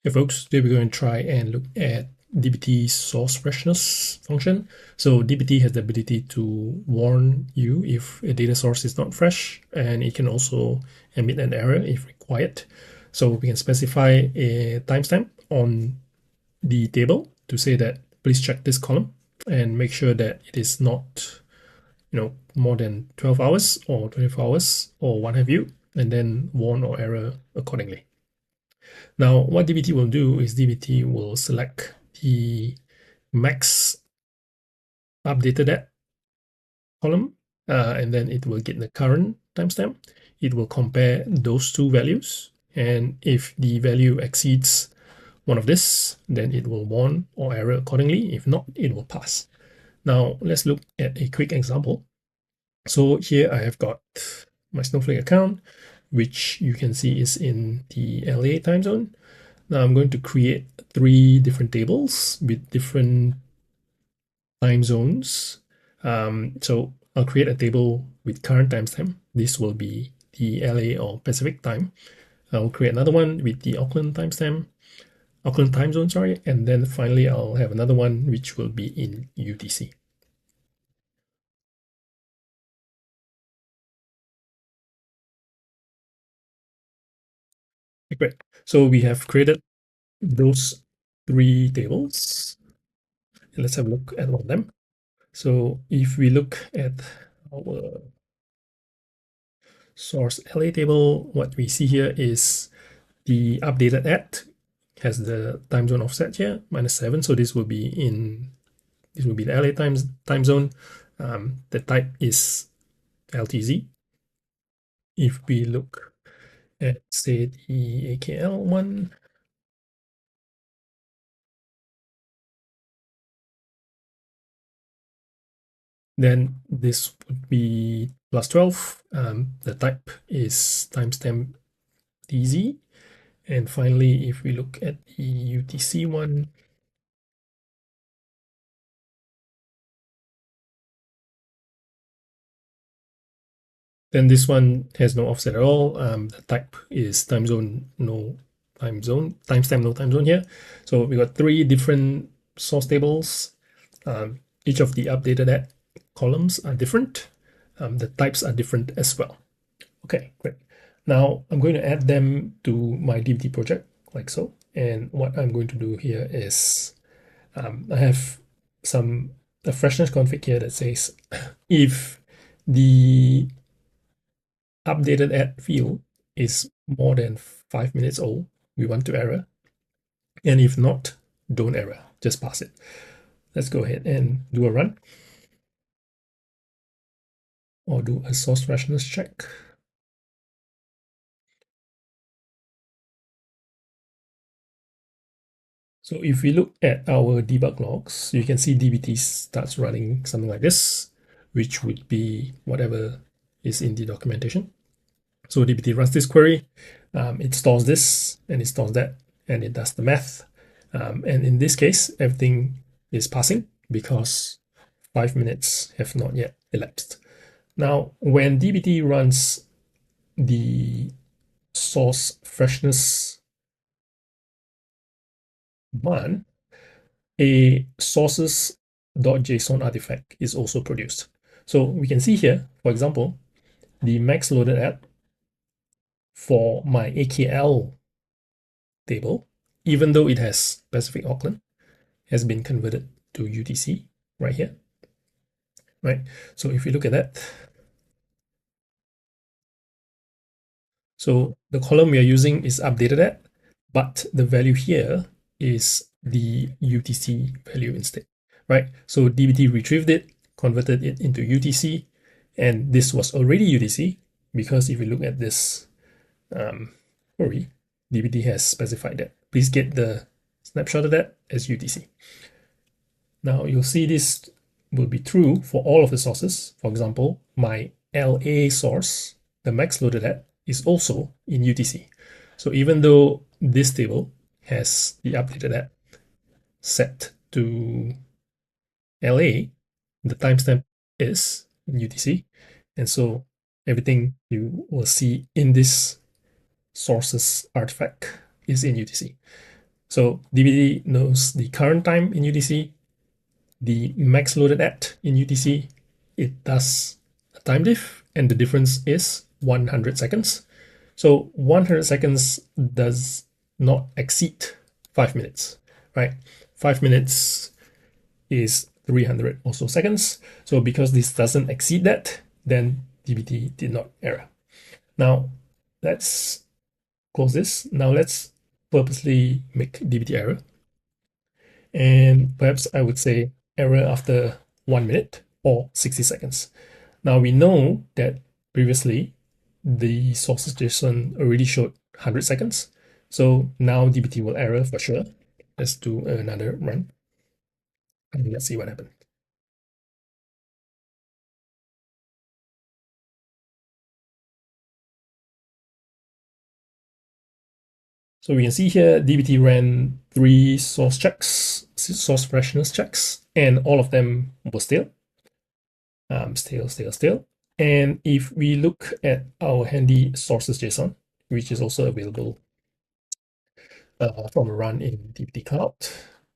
Hey folks, today we're going to try and look at dbt source freshness function. So dbt has the ability to warn you if a data source is not fresh, and it can also emit an error if required. So we can specify a timestamp on the table to say that please check this column and make sure that it is not more than 12 hours or 24 hours or what have you, and then warn or error accordingly. Now, what dbt will do is dbt will select the max updated at column, and then it will get the current timestamp. It will compare those two values, and if the value exceeds one of this, then it will warn or error accordingly. If not, it will pass. Now, let's look at a quick example. So here I have got my Snowflake account, which you can see is in the LA time zone. Now I'm going to create 3 different tables with different time zones. So I'll create a table with current timestamp. This will be the LA or Pacific time. I'll create another one with the Auckland timestamp, Auckland time zone, sorry, and then finally I'll have another one which will be in UTC. Great. So we have created those 3 tables. Let's have a look at one of them. So if we look at our source LA table, what we see here is the updated at has the time zone offset here, -7. So this will be the LA time zone. The type is LTZ. If we look at, say, the AKL one, then this would be +12. The type is timestamp TZ. And finally, if we look at the UTC one, then this one has no offset at all. The type is time zone, no time zone, timestamp, no time zone here. So we got 3 different source tables. Each of the updated at columns are different. The types are different as well. Okay, great. Now I'm going to add them to my dbt project like so. And what I'm going to do here is I have a freshness config here that says if the updated at field is more than 5 minutes old, we want to error. And if not, don't error, just pass it. Let's go ahead and do a run or do a source freshness check. So if we look at our debug logs, you can see dbt starts running something like this, which would be whatever is in the documentation. So dbt runs this query, it stores this and it stores that, and it does the math. And in this case, everything is passing because 5 minutes have not yet elapsed. Now, when dbt runs the source freshness command, a sources.json artifact is also produced. So we can see here, for example, the max loaded at for my AKL table, even though it has Pacific Auckland, has been converted to UTC right here, right? So if you look at that, so the column we are using is updated at, but the value here is the UTC value instead, right? So dbt retrieved it, converted it into UTC, and this was already UTC because if you look at this query, dbt has specified that. Please get the snapshot of that as UTC. Now you'll see this will be true for all of the sources. For example, my LA source, the max loaded at, is also in UTC. So even though this table has the updated at set to LA, the timestamp is in UTC. And so everything you will see in this sources artifact is in UTC. So dbt knows the current time in UTC, the max loaded at in UTC. It does a time diff, and the difference is 100 seconds. So 100 seconds does not exceed 5 minutes, right? 5 minutes is 300 or so seconds. So because this doesn't exceed that, then dbt did not error. Now let's close this. Now let's purposely make dbt error. And perhaps I would say error after 1 minute or 60 seconds. Now we know that previously the sources JSON already showed 100 seconds. So now dbt will error for sure. Let's do another run. And let's see what happens. So we can see here dbt ran 3 source checks, source freshness checks, and all of them were stale. Stale. And if we look at our handy sources JSON, which is also available from a run in dbt cloud,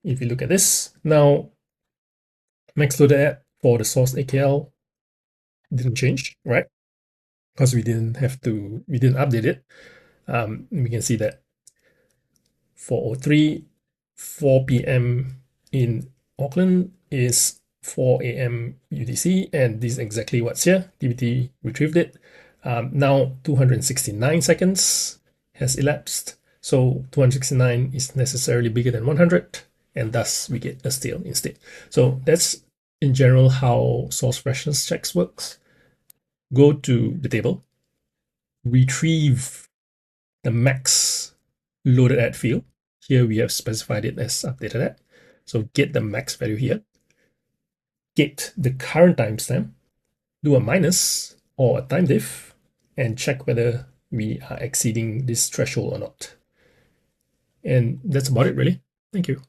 if you look at this, now max loaded at for the source AKL didn't change, right? Because we didn't update it. We can see that 4:03, 4 p.m. in Auckland is 4 a.m. UTC, and this is exactly what's here. dbt retrieved it. Now 269 seconds has elapsed, so 269 is necessarily bigger than 100, and thus we get a stale instead. So that's in general how source freshness checks works. Go to the table, retrieve the max loaded at field. Here we have specified it as updated at. So get the max value here, get the current timestamp, do a minus or a time diff, and check whether we are exceeding this threshold or not. And that's about it, really. Thank you.